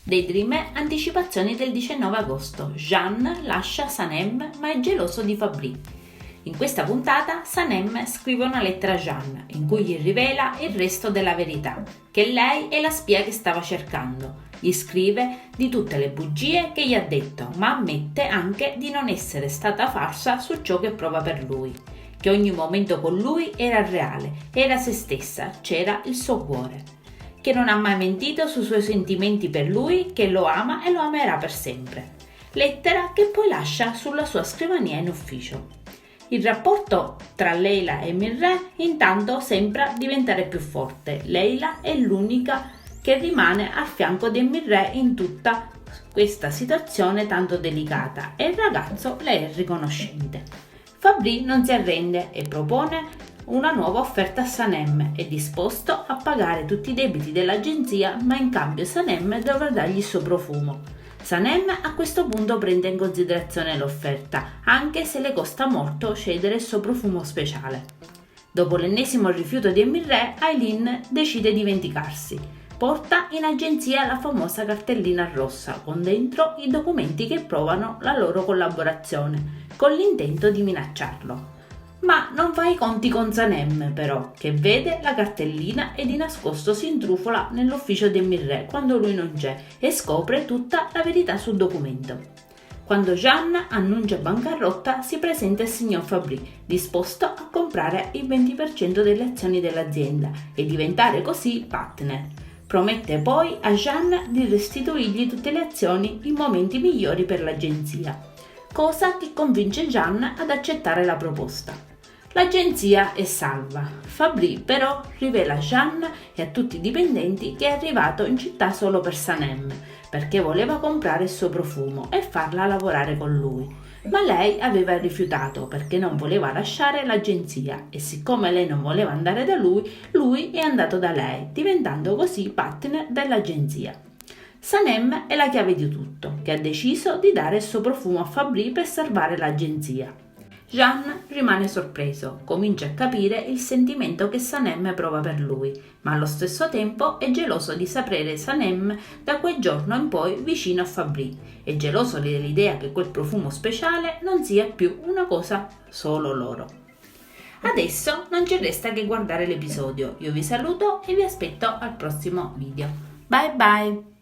Daydream anticipazioni del 19 agosto. Jean lascia Sanem ma è geloso di Fabry. In questa puntata Sanem scrive una lettera a Jean in cui gli rivela il resto della verità, che lei è la spia che stava cercando. Gli scrive di tutte le bugie che gli ha detto, ma ammette anche di non essere stata falsa su ciò che prova per lui, che ogni momento con lui era reale, era se stessa, c'era il suo cuore, che non ha mai mentito sui suoi sentimenti per lui, che lo ama e lo amerà per sempre. Lettera che poi lascia sulla sua scrivania in ufficio. Il rapporto tra Leila e Mirreh intanto sembra diventare più forte. Leila è l'unica che rimane al fianco di Mirreh in tutta questa situazione tanto delicata e il ragazzo le è riconoscente. Fabry non si arrende e propone una nuova offerta a Sanem, è disposto a pagare tutti i debiti dell'agenzia, ma in cambio Sanem dovrà dargli il suo profumo. Sanem a questo punto prende in considerazione l'offerta, anche se le costa molto cedere il suo profumo speciale. Dopo l'ennesimo rifiuto di Mirreh, Aileen decide di vendicarsi. Porta in agenzia la famosa cartellina rossa con dentro i documenti che provano la loro collaborazione, con l'intento di minacciarlo. Ma non fa i conti con Sanem, però, che vede la cartellina e di nascosto si intrufola nell'ufficio di Mirreh quando lui non c'è e scopre tutta la verità sul documento. Quando Jean annuncia bancarotta, si presenta il signor Fabry, disposto a comprare il 20% delle azioni dell'azienda e diventare così partner. Promette poi a Jean di restituirgli tutte le azioni in momenti migliori per l'agenzia, cosa che convince Jean ad accettare la proposta. L'agenzia è salva. Fabry però rivela a Jean e a tutti i dipendenti che è arrivato in città solo per Sanem, perché voleva comprare il suo profumo e farla lavorare con lui. Ma lei aveva rifiutato perché non voleva lasciare l'agenzia e siccome lei non voleva andare da lui è andato da lei, diventando così partner dell'agenzia. Sanem è la chiave di tutto, che ha deciso di dare il suo profumo a Fabry per salvare l'agenzia. Jean rimane sorpreso, comincia a capire il sentimento che Sanem prova per lui, ma allo stesso tempo è geloso di sapere Sanem da quel giorno in poi vicino a Fabry, è geloso dell'idea che quel profumo speciale non sia più una cosa solo loro. Adesso non ci resta che guardare l'episodio, io vi saluto e vi aspetto al prossimo video. Bye bye!